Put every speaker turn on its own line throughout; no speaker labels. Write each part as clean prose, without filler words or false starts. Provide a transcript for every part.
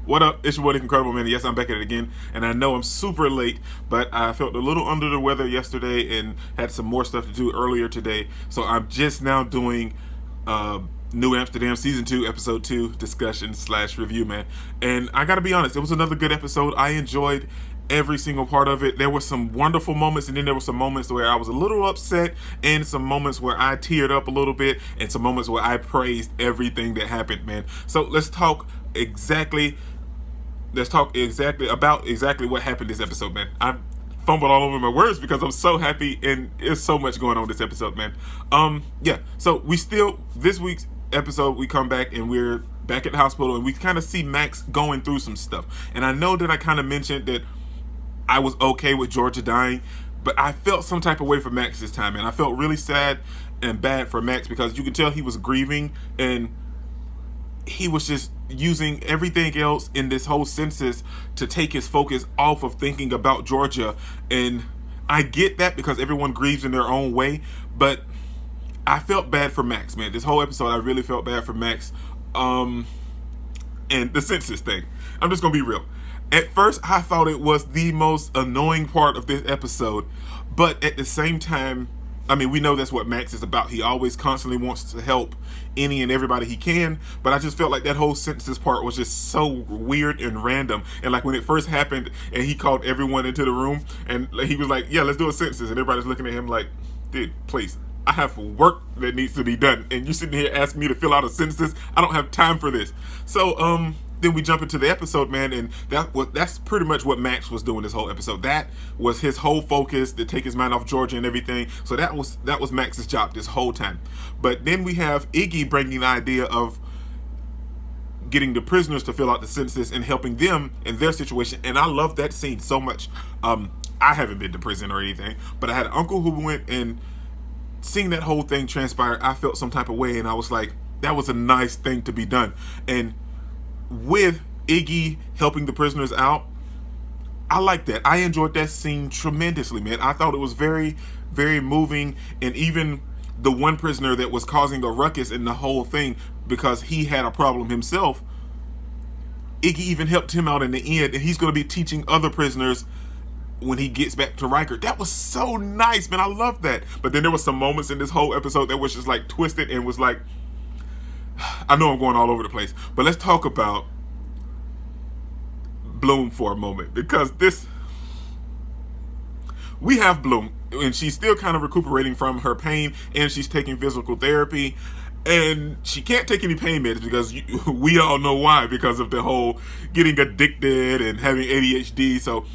What up? It's your boy, the Incredible Man. Yes, I'm back at it again, and I know I'm super late, but I felt a little under the weather yesterday and had some more stuff to do earlier today. So I'm just now doing New Amsterdam Season 2, Episode 2 discussion slash review, man. And I gotta be honest, it was another good episode. I enjoyed every single part of it. There were some wonderful moments, and then there were some moments where I was a little upset, and some moments where I teared up a little bit, and some moments where I praised everything that happened, man. So let's talk exactly about what happened this episode, man. I fumbled all over my words because I'm so happy, and there's so much going on this episode, man. Yeah. So this week's episode, we come back and we're back at the hospital, and we kind of see Max going through some stuff. And I know that I kind of mentioned that I was okay with Georgia dying, but I felt some type of way for Max this time, and I felt really sad and bad for Max because you could tell he was grieving, and he was just using everything else in this whole census to take his focus off of thinking about Georgia. And I get that because everyone grieves in their own way, but I felt bad for Max, man. This whole episode, I really felt bad for Max. And the census thing, I'm just gonna be real. At first, I thought it was the most annoying part of this episode, but at the same time, I mean, we know that's what Max is about. He always constantly wants to help any and everybody he can, but I just felt like that whole census part was just so weird and random. And like when it first happened and he called everyone into the room and he was like, yeah, let's do a census. And everybody's looking at him like, dude, please. I have work that needs to be done, and you're sitting here asking me to fill out a census. I don't have time for this. So, then we jump into the episode, man, and that's pretty much what Max was doing this whole episode. That was his whole focus, to take his mind off Georgia and everything. So that was Max's job this whole time. But then we have Iggy bringing the idea of getting the prisoners to fill out the census and helping them in their situation. And I love that scene so much. I haven't been to prison or anything, but I had an uncle who went, and seeing that whole thing transpire, I felt some type of way, and I was like, that was a nice thing to be done. And with Iggy helping the prisoners out, I like that. I enjoyed that scene tremendously, man. I thought it was very, very moving. And even the one prisoner that was causing a ruckus in the whole thing because he had a problem himself, Iggy even helped him out in the end, and he's going to be teaching other prisoners when he gets back to Riker. That was so nice, man. I love that. But then there was some moments in this whole episode that was just like twisted and was like, I know I'm going all over the place, but let's talk about Bloom for a moment, because we have Bloom, and she's still kind of recuperating from her pain, and she's taking physical therapy, and she can't take any pain meds because we all know why, because of the whole getting addicted and having ADHD. So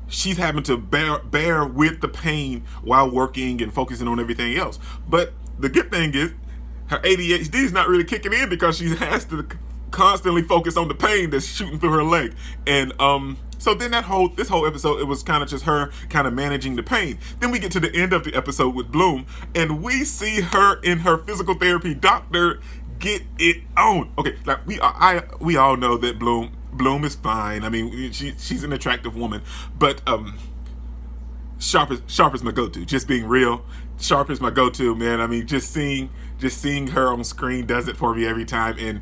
she's having to bear with the pain while working and focusing on everything else. But the good thing is her ADHD is not really kicking in because she has to constantly focus on the pain that's shooting through her leg. And so then this whole episode, it was kind of just her kind of managing the pain. Then we get to the end of the episode with Bloom, and we see her in her physical therapy doctor get it on. Okay, like we all know that Bloom is fine. I mean, she's an attractive woman, but Sharpe is my go-to. Just being real, Sharpe is my go-to, man. I mean, just seeing her on screen does it for me every time, and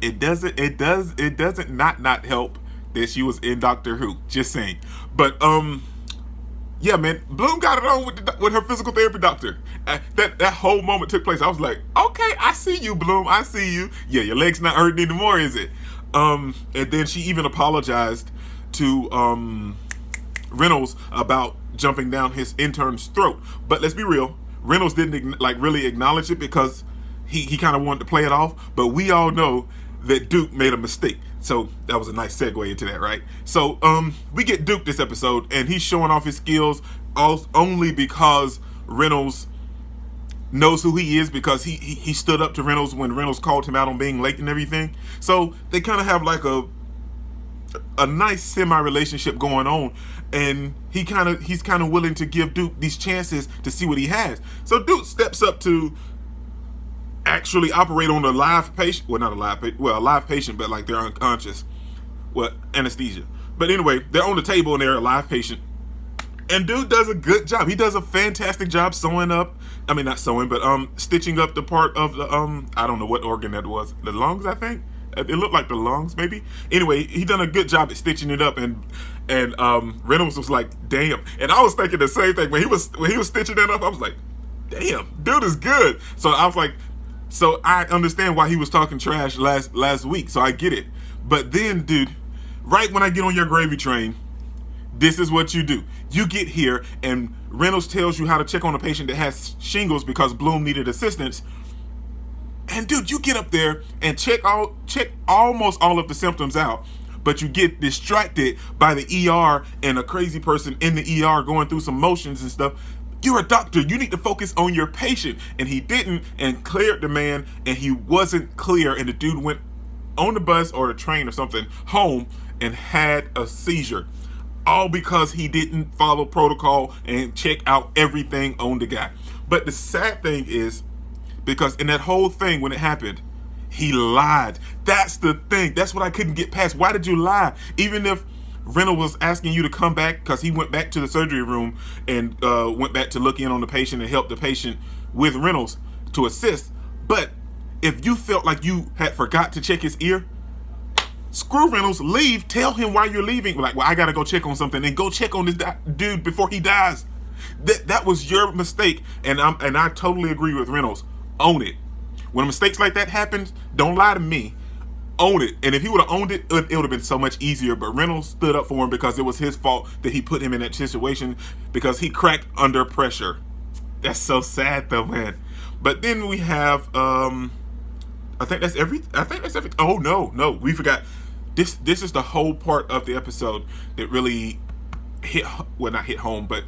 it doesn't not help that she was in Doctor Who. Just saying, but yeah, man, Bloom got it on with her physical therapy doctor. That whole moment took place. I was like, okay, I see you, Bloom. I see you. Yeah, your leg's not hurting anymore, is it? And then she even apologized to Reynolds about jumping down his intern's throat. But let's be real, Reynolds didn't really acknowledge it because he kind of wanted to play it off. But we all know that Duke made a mistake. So that was a nice segue into that, right? So we get Duke this episode, and he's showing off his skills only because Reynolds knows who he is, because he stood up to Reynolds when Reynolds called him out on being late and everything. So they kind of have like a nice semi-relationship going on, and he's kind of willing to give Duke these chances to see what he has. So Duke steps up to actually operate on a live patient. Well, not a live patient. Well, a live patient, but like they're unconscious. Well, anesthesia. But anyway, they're on the table and they're a live patient. And dude does a good job. He does a fantastic job sewing up. I mean, not sewing, but stitching up the part of the I don't know what organ that was. The lungs, I think. It looked like the lungs, maybe. Anyway, he done a good job at stitching it up, and Reynolds was like, "Damn!" And I was thinking the same thing when he was stitching it up. I was like, "Damn, dude is good." So I was like, so I understand why he was talking trash last week. So I get it. But then, dude, right when I get on your gravy train, this is what you do. You get here, and Reynolds tells you how to check on a patient that has shingles because Bloom needed assistance. And dude, you get up there and check almost all of the symptoms out, but you get distracted by the ER and a crazy person in the ER going through some motions and stuff. You're a doctor. You need to focus on your patient. And he didn't, and cleared the man, and he wasn't clear, and the dude went on the bus or the train or something home and had a seizure. All because he didn't follow protocol and check out everything on the guy. But the sad thing is, because in that whole thing, when it happened, he lied. That's the thing. That's what I couldn't get past. Why did you lie? Even if Reynolds was asking you to come back, because he went back to the surgery room and went back to look in on the patient and help the patient with Reynolds to assist. But if you felt like you had forgot to check his ear, screw Reynolds, leave. Tell him why you're leaving. Like, well, I got to go check on something, and go check on this dude before he dies. That was your mistake. And I totally agree with Reynolds. Own it. When mistakes like that happen, don't lie to me. Own it. And if he would have owned it, it would have been so much easier. But Reynolds stood up for him because it was his fault that he put him in that situation, because he cracked under pressure. That's so sad though, man. But then we have I think that's every. Oh no, we forgot. This is the whole part of the episode that really not hit home, but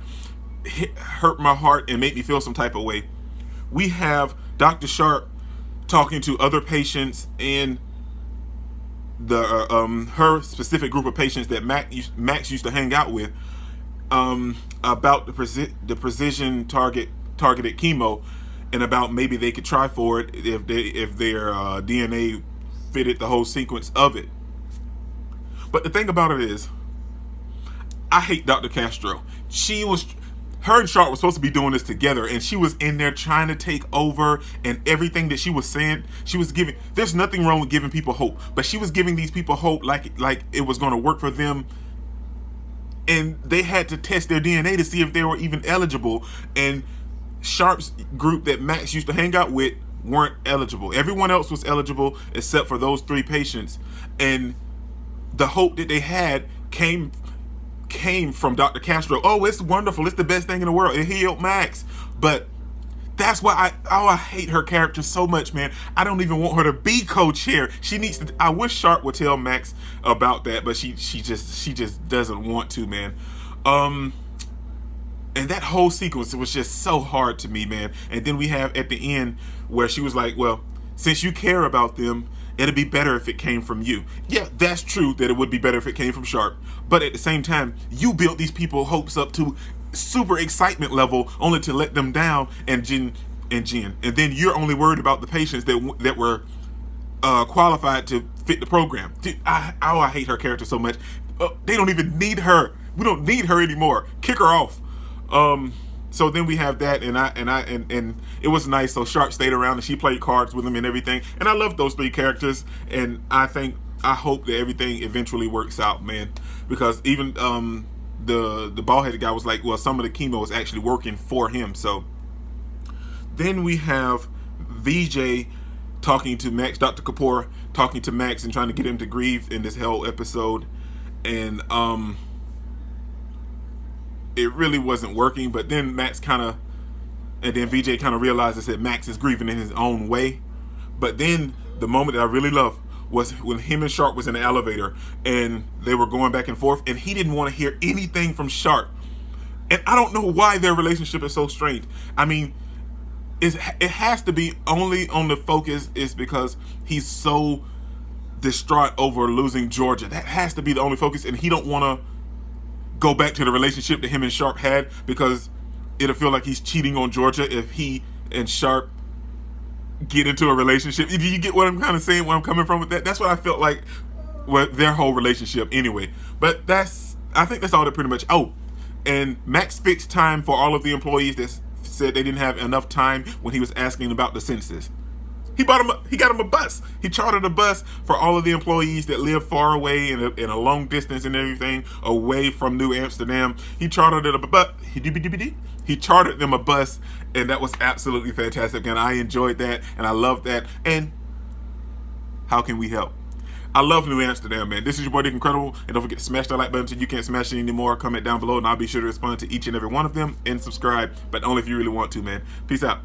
hurt my heart and made me feel some type of way. We have Dr. Sharpe talking to other patients and the her specific group of patients that Max used to hang out with about the precision targeted chemo, and about maybe they could try for it if their DNA fitted the whole sequence of it. But the thing about it is, I hate Dr. Castro. Her and Sharpe were supposed to be doing this together, and she was in there trying to take over, and everything that she was saying, she was giving. There's nothing wrong with giving people hope, but she was giving these people hope like it was going to work for them, and they had to test their DNA to see if they were even eligible. And Sharpe's group that Max used to hang out with weren't eligible. Everyone else was eligible except for those 3 patients, and the hope that they had came from Dr. Castro. Oh, it's wonderful. It's the best thing in the world. It healed Max. But that's why I hate her character so much, man. I don't even want her to be co-chair. She needs to. I wish Sharpe would tell Max about that, but she just doesn't want to, man. And that whole sequence, it was just so hard to me, man. And then we have at the end where she was like, well, since you care about them, it'd be better if it came from you. Yeah, that's true that it would be better if it came from Sharpe. But at the same time, you built these people hopes up to super excitement level only to let them down, and Jen. And then you're only worried about the patients that were qualified to fit the program. Dude, I hate her character so much. They don't even need her. We don't need her anymore. Kick her off. So then we have that, and it was nice. So Sharpe stayed around, and she played cards with him and everything. And I love those 3 characters, and I hope that everything eventually works out, man. Because even the bald-headed guy was like, well, some of the chemo is actually working for him. So then we have VJ talking to Max, Dr. Kapoor talking to Max and trying to get him to grieve in this whole episode, and it really wasn't working. But then VJ kind of realizes that Max is grieving in his own way. But then the moment that I really loved was when him and Sharpe was in the elevator and they were going back and forth, and he didn't want to hear anything from Sharpe. And I don't know why their relationship is so strained. I mean, it has to be only on the focus is because he's so distraught over losing Georgia. That has to be the only focus, and he don't want to go back to the relationship that him and Sharpe had, because it'll feel like he's cheating on Georgia if he and Sharpe get into a relationship. Do you get what I'm kind of saying, where I'm coming from with that? That's what I felt like with their whole relationship anyway. But I think that's all that pretty much. Oh, and Max fixed time for all of the employees that said they didn't have enough time when he was asking about the census. He bought him. He got him a bus. He chartered a bus for all of the employees that live far away in a long distance and everything away from New Amsterdam. He chartered it a bus. He chartered them a bus, and that was absolutely fantastic. And I enjoyed that, and I loved that. And how can we help? I love New Amsterdam, man. This is your boy Dick Incredible, and don't forget to smash that like button so you can't smash it anymore. Comment down below, and I'll be sure to respond to each and every one of them and subscribe, but only if you really want to, man. Peace out.